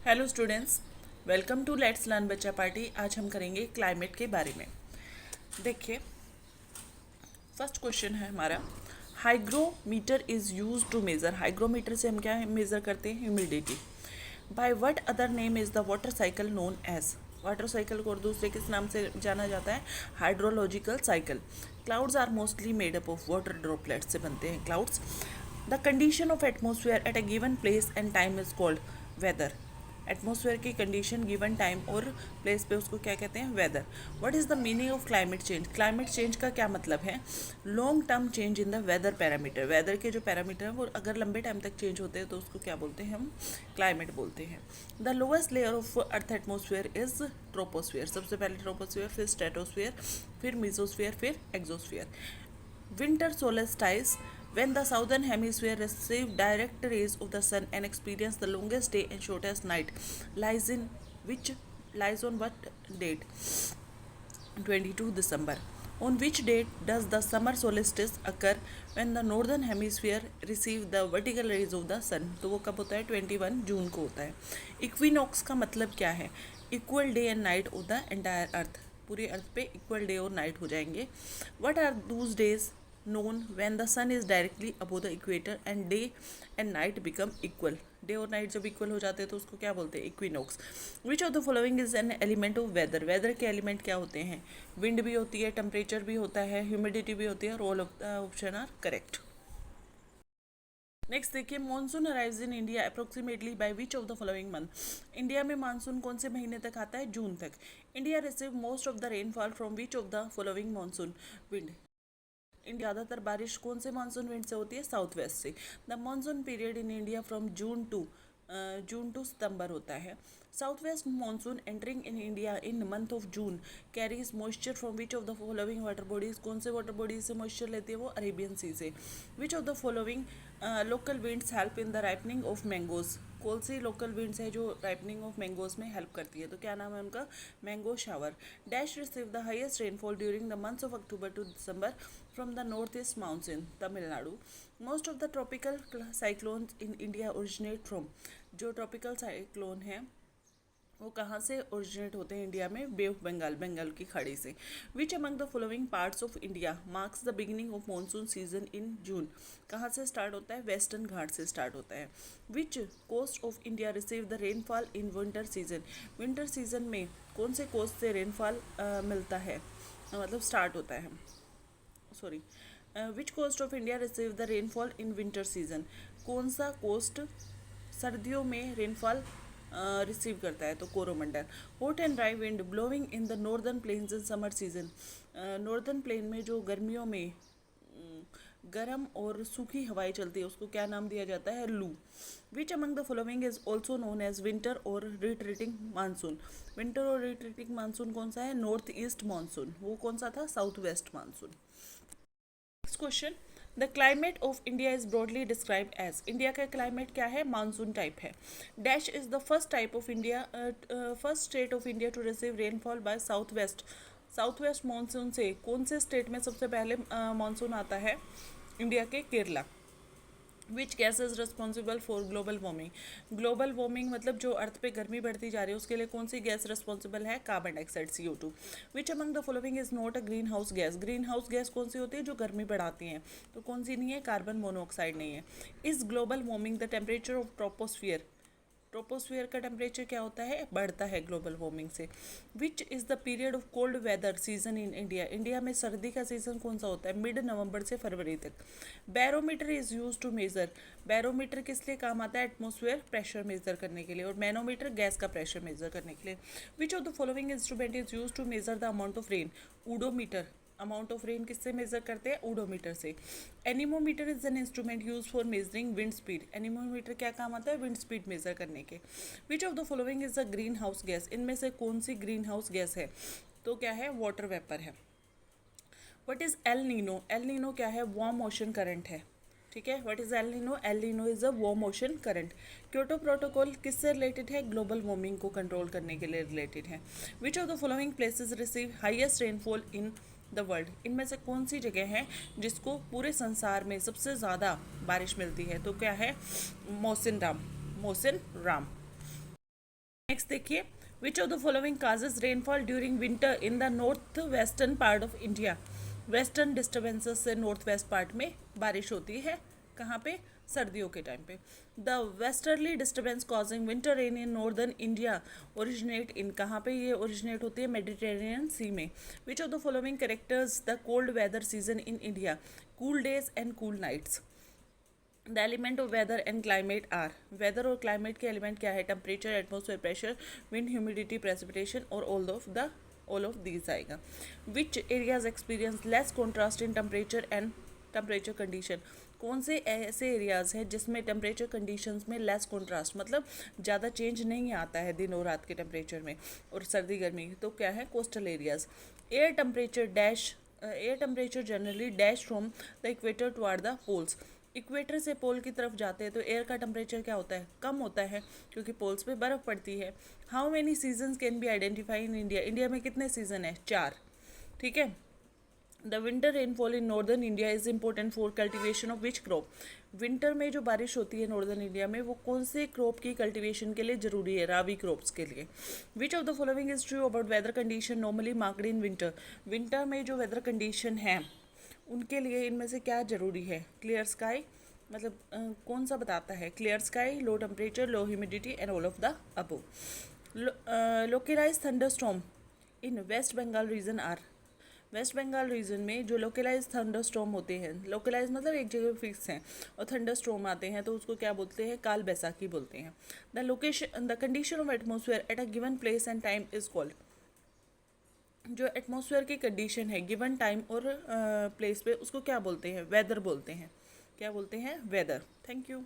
Hello students, welcome to let's learn बच्चा party. आज हम करेंगे क्लाइमेट के बारे में। देखिए, फर्स्ट क्वेश्चन है हमारा, hygrometer is use to measure. Hygrometer से हम क्या मेज़र करते हैं? Humidity. By what other name is the water cycle known as. Water cycle को और दूसरे किस नाम से जाना जाता है? Hydrological cycle. Clouds are mostly made up of water droplets से बनते हैं clouds. The condition of atmosphere at a given place and time is called weather. Atmosphere की कंडीशन गिवन टाइम और प्लेस पे उसको क्या कहते हैं? Weather. What is the meaning of climate change? Climate change का क्या मतलब है? Long term change in the weather parameter. Weather के जो पैरामीटर हैं वो अगर लंबे टाइम तक चेंज होते हैं तो उसको क्या बोलते हैं? हम क्लाइमेट बोलते हैं। The lowest layer of earth atmosphere is troposphere. सबसे पहले ट्रोपोस्फेयर, फिर स्ट्रेटोस्फेयर, फिर मीजोस्फेयर, फिर exosphere. Winter solstice, when the southern hemisphere receive direct rays of the sun and experience the longest day and shortest night, lies in which lies on what date? 22 December. On which date does the summer solstice occur? When the northern hemisphere receive the vertical rays of the sun. तो वो कब होता है? 21 जून को होता है। Equinox का मतलब क्या है? Equal day and night of the entire earth. पूरे अर्थ पे इक्वल डे और नाइट हो जाएंगे। What are those days known when the sun is directly above the equator and day and night become equal. Day और night जब equal हो जाते हैं तो उसको क्या बोलते हैं? Equinox. Which of the following is an element of weather. Weather के एलिमेंट क्या होते हैं? विंड भी होती है, टेम्परेचर भी होता है, ह्यूमिडिटी भी होती है, और all of the option are correct. Next देखिए, monsoon arrives in India approximately by which of the following month. India में मानसून कौन से महीने तक आता है? जून तक। India receive most of the rainfall from which of the following monsoon wind. ज़्यादातर बारिश कौन से मानसून विंड से होती है? साउथ वेस्ट से। The monsoon period in India from June to September होता है। South west monsoon entering in India in month of June carries moisture from which of the following water bodies. कौन से water bodies से moisture लेती है? वो Arabian Sea से। Which of the following local winds help in the ripening of mangoes. कौन सी local winds है जो राइपनिंग ऑफ मैंगोज में हेल्प करती है? तो क्या नाम है उनका? Mango shower. Dash receive the highest rainfall during the months of October to December from the north east monsoon. Tamil Nadu. Most of the tropical cyclones in India originate from. जो tropical cyclone है वो कहाँ से ओरिजिनेट होते हैं India में? बे of Bengal, Bengal की खाड़ी से। Which among the following parts of India marks the beginning of monsoon season in June. कहाँ से स्टार्ट होता है? वेस्टर्न घाट से स्टार्ट होता है। Which coast of India receive the rainfall in winter season. Winter season में कौन से कोस्ट से रेनफॉल मिलता है, मतलब स्टार्ट होता है? Sorry, which coast of India receive the rainfall in winter season. कौन सा कोस्ट सर्दियों में रेनफॉल रिसीव करता है? तो Coromandel. Hot and dry wind blowing in the northern plains in summer season. Northern plain में जो गर्मियों में गर्म और सूखी हवाएं चलती है उसको क्या नाम दिया जाता है? लू। Which among the following is also known as winter और रिट्रीटिंग मानसून। विंटर और रिट्रीटिंग मानसून कौन सा है? North east monsoon. वो कौन सा था? South west monsoon. Next question, the climate of India is broadly describe as. India का क्लाइमेट क्या है? मानसून टाइप है। Dash is the first type of India, first state of India to receive rainfall by south west. South west monsoon से कौन से state में सबसे पहले मानसून आता है? इंडिया के Kerala. Which gas is responsible for global warming. Global warming मतलब जो अर्थ पे गर्मी बढ़ती जा रही है उसके लिए कौन सी गैस रिस्पॉन्सिबल है? Carbon dioxide, CO2। Which among the following is not a greenhouse gas. Green house gas कौन सी होती है? जो गर्मी बढ़ाती हैं। तो कौन सी नहीं है? कार्बन मोनोऑक्साइड नहीं है। Is global warming the temperature of troposphere. Troposphere का टेम्परेचर क्या होता है? बढ़ता है ग्लोबल वार्मिंग से। Which is the period of cold weather season in India. India में सर्दी का सीजन कौन सा होता है? मिड नवंबर से फरवरी तक। Barometer is use to measure. Barometer किस लिए काम आता है? एटमोसफेयर प्रेशर मेजर करने के लिए, और मैनोमीटर गैस का प्रेशर मेजर करने के लिए। Which of the following instrument is use to measure the amount of rain. Odometer. Amount of rain किससे मेजर करते हैं? ओडोमीटर से। Anemometer is an instrument use for measuring wind speed. Anemometer क्या काम आता है? विंड स्पीड मेजर करने के। Which of the following is a greenhouse gas. इनमें से कौन सी ग्रीन हाउस गैस है? तो क्या है? वाटर वेपर है। What is El Nino. El Nino क्या है? वार्म ओशन करंट है। ठीक है, what is El Nino? El Nino is a warm ocean current. Kyoto protocol किससे रिलेटेड है? ग्लोबल वार्मिंग को कंट्रोल करने के लिए रिलेटेड है। विच of the following places receive highest rainfall in the world. इनमें से कौन सी जगह है जिसको पूरे संसार में सबसे ज़्यादा बारिश मिलती है? तो क्या है? Mawsynram. Mawsynram. Next देखिए, which of the following causes rainfall during winter in the north western part of India. Western disturbances से नॉर्थ वेस्ट पार्ट में बारिश होती है, कहाँ पे, सर्दियों के टाइम पे। The westerly disturbance causing winter rain in northern India originate in, कहाँ पे ये ओरिजिनेट होती है, मेडिटेरेनियन सी में। Which of the following characters the cold weather season in India, cool days and cool nights. The element of weather and climate are, weather और climate के element क्या है, temperature, atmosphere pressure, wind, humidity, precipitation और all of these आएगा। Which areas experience less contrast in temperature and temperature condition, कौन से ऐसे areas हैं जिसमें टेम्परेचर कंडीशंस में लेस कॉन्ट्रास्ट, मतलब ज़्यादा चेंज नहीं आता है दिन और रात के टेम्परेचर में और सर्दी गर्मी, तो क्या है, coastal areas. Air temperature generally dash from the equator toward the poles, equator से पोल की तरफ जाते हैं तो एयर का टेम्परेचर क्या होता है, कम होता है, क्योंकि पोल्स पे बर्फ़ पड़ती है। How many seasons can be identify in India, India में कितने सीजन है, 4, ठीक है। The winter rainfall in northern India is important for cultivation of which crop, winter में जो बारिश होती है नॉर्दर्न इंडिया में वो कौन से क्रॉप की कल्टिवेशन के लिए ज़रूरी है, रावी क्रॉप्स के लिए। Which of the following is true about whether condition normally marked in winter, winter में जो वेदर कंडीशन है उनके लिए इनमें से क्या ज़रूरी है, क्लियर स्काई, मतलब कौन सा बताता है, clear sky, low temperature, low humidity and all of the above. Localize thunderstorm in West Bengal region are, West Bengal region में जो लोकेलाइज थंडरस्टॉर्म होते हैं, लोकेलाइज मतलब एक जगह फिक्स हैं, और थंडरस्टॉर्म आते हैं तो उसको क्या बोलते हैं, काल बैसाखी बोलते हैं। The condition of atmosphere at a given place and time is called, जो एटमॉस्फेयर की कंडीशन है गिवन टाइम और प्लेस पे उसको क्या बोलते हैं, वेदर बोलते हैं, क्या बोलते हैं, वेदर। Thank you.